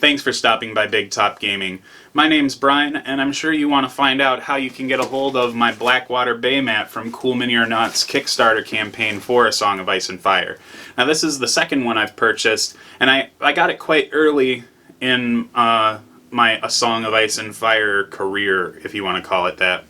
Thanks for stopping by Big Top Gaming. My name's Brian, and I'm sure you want to find out how you can get a hold of my Blackwater Baymat from Cool Mini or Not's Kickstarter campaign for A Song of Ice and Fire. Now this is the second one I've purchased, and I got it quite early in my A Song of Ice and Fire career, if you want to call it that.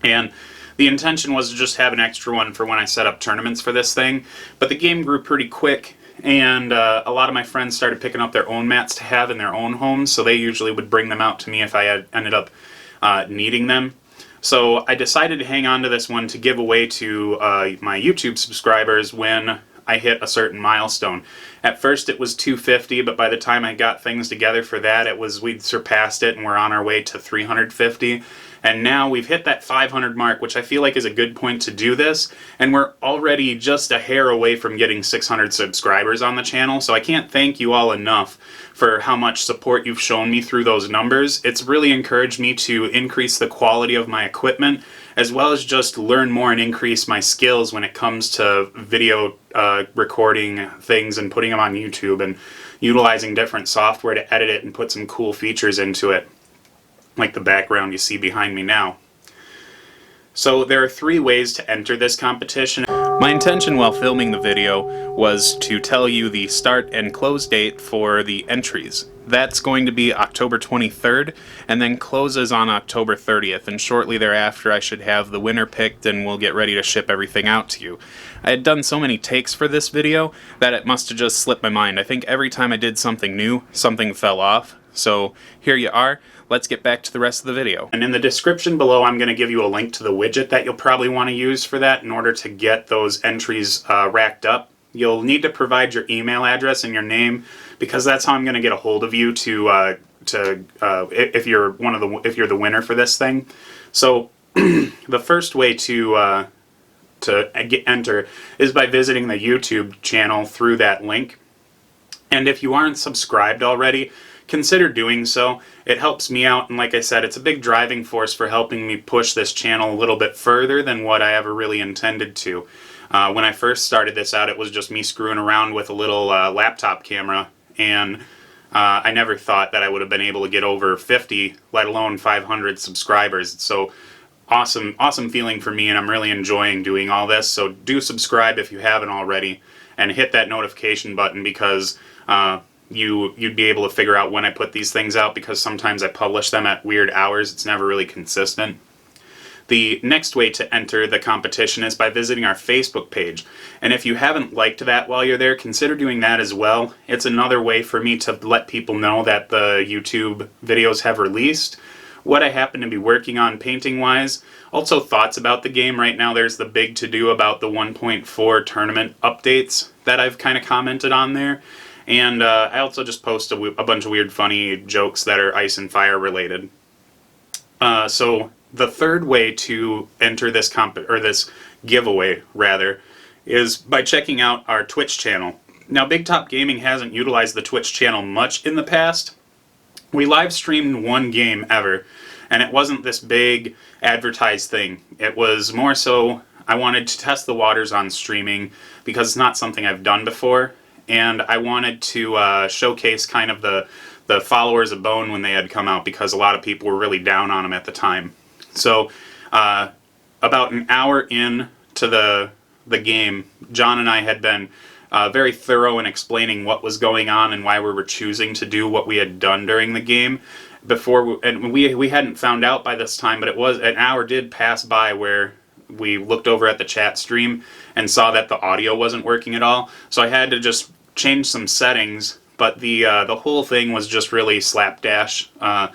And the intention was to just have an extra one for when I set up tournaments for this thing, but the game grew pretty quick, and a lot of my friends started picking up their own mats to have in their own homes, so they usually would bring them out to me if I had ended up needing them. So I decided to hang on to this one to give away to my YouTube subscribers when I hit a certain milestone. At first it was 250, but by the time I got things together for that, we'd surpassed it and we're on our way to 350. And now we've hit that 500 mark, which I feel like is a good point to do this, and we're already just a hair away from getting 600 subscribers on the channel, so I can't thank you all enough for how much support you've shown me through those numbers. It's really encouraged me to increase the quality of my equipment, as well as just learn more and increase my skills when it comes to video recording things and putting them on YouTube and utilizing different software to edit it and put some cool features into it, like the background you see behind me now. So there are 3 ways to enter this competition. My intention while filming the video was to tell you the start and close date for the entries. That's going to be October 23rd, and then closes on October 30th, and shortly thereafter I should have the winner picked and we'll get ready to ship everything out to you. I had done so many takes for this video that it must have just slipped my mind. I think every time I did something new, something fell off. So here you are. Let's get back to the rest of the video. And in the description below, I'm going to give you a link to the widget that you'll probably want to use for that in order to get those entries racked up. You'll need to provide your email address and your name, because that's how I'm going to get a hold of you if you're the winner for this thing. So the first way to enter is by visiting the YouTube channel through that link. And if you aren't subscribed already, consider doing so. It helps me out, and like I said, it's a big driving force for helping me push this channel a little bit further than what I ever really intended to. When I first started this out, it was just me screwing around with a little laptop camera, and I never thought that I would have been able to get over 50, let alone 500 subscribers. So awesome feeling for me, and I'm really enjoying doing all this. So do subscribe if you haven't already, and hit that notification button, because you'd be able to figure out when I put these things out, because sometimes I publish them at weird hours. It's never really consistent. The next way to enter the competition is by visiting our Facebook page. And if you haven't liked that while you're there, consider doing that as well. It's another way for me to let people know that the YouTube videos have released, what I happen to be working on painting-wise, also thoughts about the game. Right now there's the big to-do about the 1.4 tournament updates that I've kind of commented on there. And I also just post a bunch of weird, funny jokes that are Ice and Fire related. So the third way to enter this this giveaway, rather, is by checking out our Twitch channel. Now, Big Top Gaming hasn't utilized the Twitch channel much in the past. We live streamed one game ever, and it wasn't this big advertised thing. It was more so I wanted to test the waters on streaming, because it's not something I've done before. And I wanted to showcase kind of the followers of Bone when they had come out, because a lot of people were really down on them at the time. So about an hour in to the game, John and I had been very thorough in explaining what was going on and why we were choosing to do what we had done during the game. And we hadn't found out by this time, but an hour did pass by where we looked over at the chat stream and saw that the audio wasn't working at all. So I had to just change some settings, but the whole thing was just really slapdash. I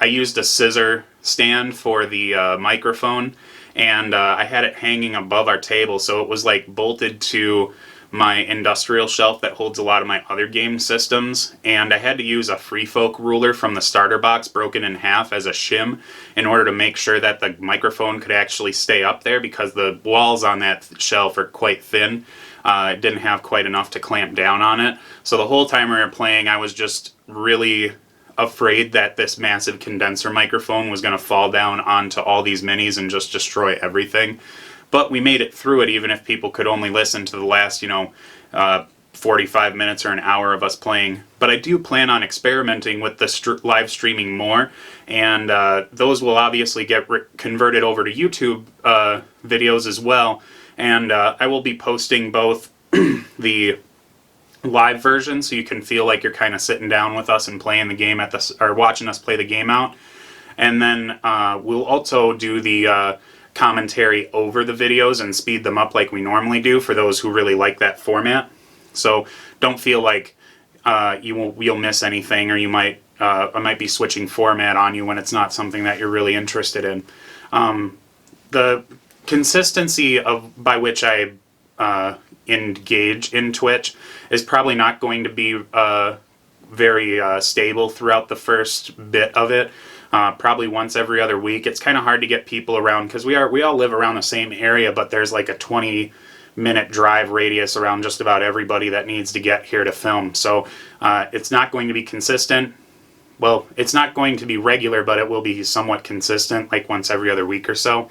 used a scissor stand for the microphone, and I had it hanging above our table, so it was like bolted to my industrial shelf that holds a lot of my other game systems, and I had to use a Free Folk ruler from the starter box broken in half as a shim in order to make sure that the microphone could actually stay up there, because the walls on that shelf are quite thin. It didn't have quite enough to clamp down on it. So the whole time we were playing, I was just really afraid that this massive condenser microphone was going to fall down onto all these minis and just destroy everything. But we made it through it, even if people could only listen to the last, 45 minutes or an hour of us playing. But I do plan on experimenting with the live streaming more, and those will obviously get converted over to YouTube videos as well. And I will be posting both the live version, so you can feel like you're kind of sitting down with us and playing the game or watching us play the game out. And then we'll also do the commentary over the videos and speed them up like we normally do for those who really like that format. So don't feel like you'll miss anything, or I might be switching format on you when it's not something that you're really interested in. The consistency by which I engage in Twitch is probably not going to be very stable throughout the first bit of it. Probably once every other week. It's kind of hard to get people around because we all live around the same area, but there's like a 20-minute drive radius around just about everybody that needs to get here to film. So it's not going to be consistent. Well, it's not going to be regular, but it will be somewhat consistent, like once every other week or so.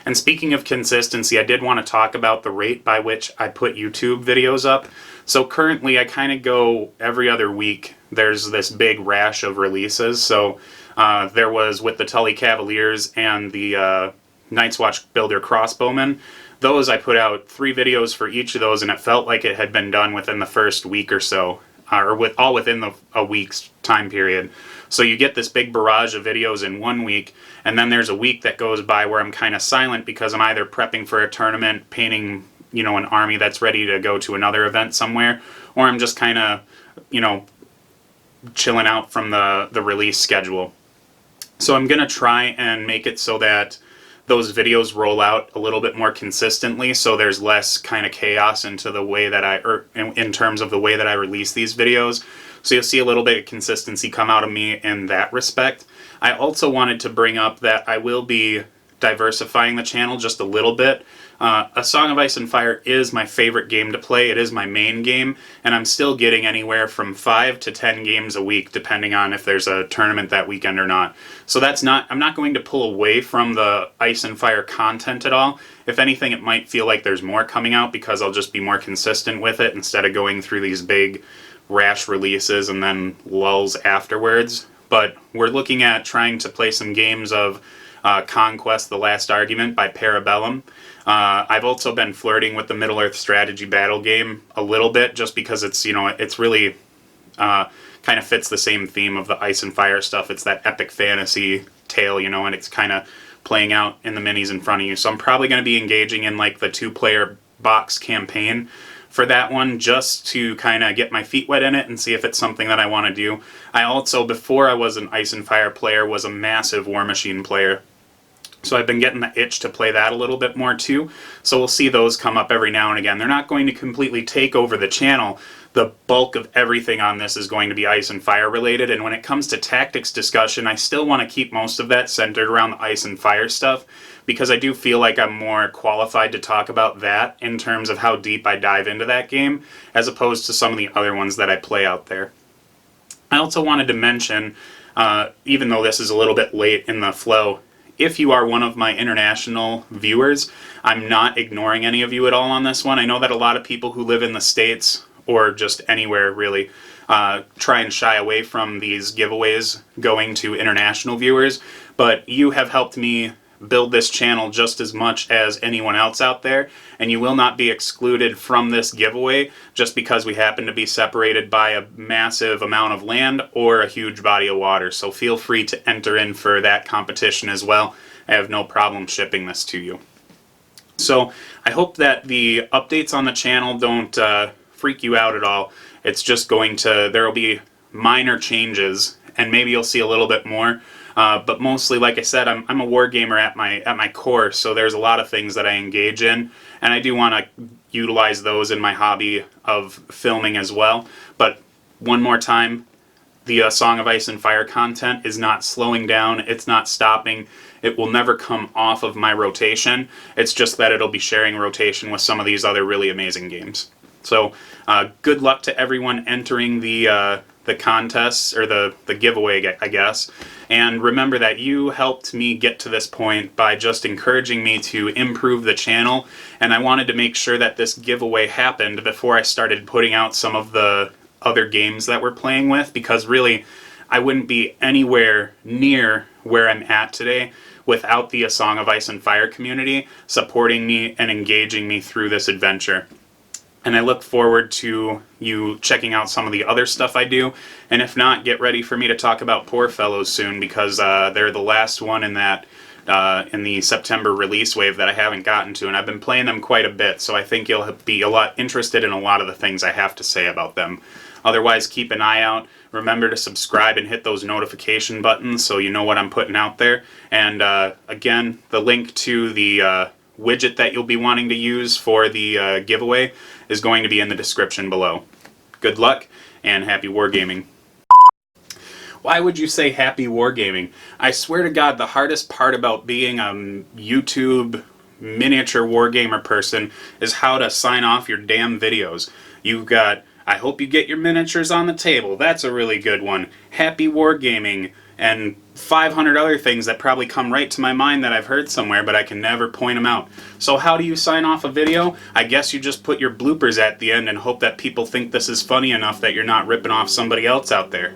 And speaking of consistency, I did want to talk about the rate by which I put YouTube videos up. So currently I kind of go every other week. There's this big rash of releases. So there was with the Tully Cavaliers and the Night's Watch Builder Crossbowmen. Those I put out 3 videos for each of those, and it felt like it had been done within the first week or so, or all within a week's time period. So you get this big barrage of videos in 1 week, and then there's a week that goes by where I'm kind of silent because I'm either prepping for a tournament, painting, an army that's ready to go to another event somewhere, or I'm just kind of, chilling out from the release schedule. So I'm going to try and make it so that those videos roll out a little bit more consistently, so there's less kind of chaos into the way that in terms of the way that I release these videos. So you'll see a little bit of consistency come out of me in that respect. I also wanted to bring up that I will be diversifying the channel just a little bit. A Song of Ice and Fire is my favorite game to play. It is my main game, and I'm still getting anywhere from 5 to 10 games a week, depending on if there's a tournament that weekend or not. So I'm not going to pull away from the Ice and Fire content at all. If anything, it might feel like there's more coming out because I'll just be more consistent with it instead of going through these big rash releases and then lulls afterwards. But we're looking at trying to play some games of Conquest: The Last Argument by Parabellum. I've also been flirting with the Middle-earth strategy battle game a little bit, just because it's really kind of fits the same theme of the Ice and Fire stuff. It's that epic fantasy tale, and it's kind of playing out in the minis in front of you. So I'm probably going to be engaging in like the 2-player box campaign for that one, just to kind of get my feet wet in it and see if it's something that I want to do. I also, before I was an Ice and Fire player, was a massive War Machine player. So I've been getting the itch to play that a little bit more too. So we'll see those come up every now and again. They're not going to completely take over the channel. The bulk of everything on this is going to be Ice and Fire related. And when it comes to tactics discussion, I still want to keep most of that centered around the Ice and Fire stuff, because I do feel like I'm more qualified to talk about that in terms of how deep I dive into that game, as opposed to some of the other ones that I play out there. I also wanted to mention, even though this is a little bit late in the flow, if you are one of my international viewers, I'm not ignoring any of you at all on this one. I know that a lot of people who live in the States, or just anywhere really, try and shy away from these giveaways going to international viewers, but you have helped me build this channel just as much as anyone else out there, and you will not be excluded from this giveaway just because we happen to be separated by a massive amount of land or a huge body of water. So feel free to enter in for that competition as well. I have no problem shipping this to you. So I hope that the updates on the channel don't freak you out at all. It's just there will be minor changes, and maybe you'll see a little bit more. But mostly, like I said, I'm a war gamer at my core, so there's a lot of things that I engage in, and I do want to utilize those in my hobby of filming as well. But one more time, the Song of Ice and Fire content is not slowing down, it's not stopping, it will never come off of my rotation. It's just that it'll be sharing rotation with some of these other really amazing games. So good luck to everyone entering the the contests, or the giveaway, I guess. And remember that you helped me get to this point by just encouraging me to improve the channel, and I wanted to make sure that this giveaway happened before I started putting out some of the other games that we're playing with, because really I wouldn't be anywhere near where I'm at today without the A Song of Ice and Fire community supporting me and engaging me through this adventure. And I look forward to you checking out some of the other stuff I do. And if not, get ready for me to talk about Poor Fellows soon, because they're the last one in that in the September release wave that I haven't gotten to, and I've been playing them quite a bit, so I think you'll be a lot interested in a lot of the things I have to say about them. Otherwise, keep an eye out. Remember to subscribe and hit those notification buttons so you know what I'm putting out there. And again, the link to the widget that you'll be wanting to use for the giveaway is going to be in the description below. Good luck, and happy wargaming. Why would you say happy wargaming? I swear to God, the hardest part about being a YouTube miniature wargamer person is how to sign off your damn videos. You've got, I hope you get your miniatures on the table. That's a really good one. Happy wargaming, and 500 other things that probably come right to my mind that I've heard somewhere, but I can never point them out. So how do you sign off a video? I guess you just put your bloopers at the end and hope that people think this is funny enough that you're not ripping off somebody else out there.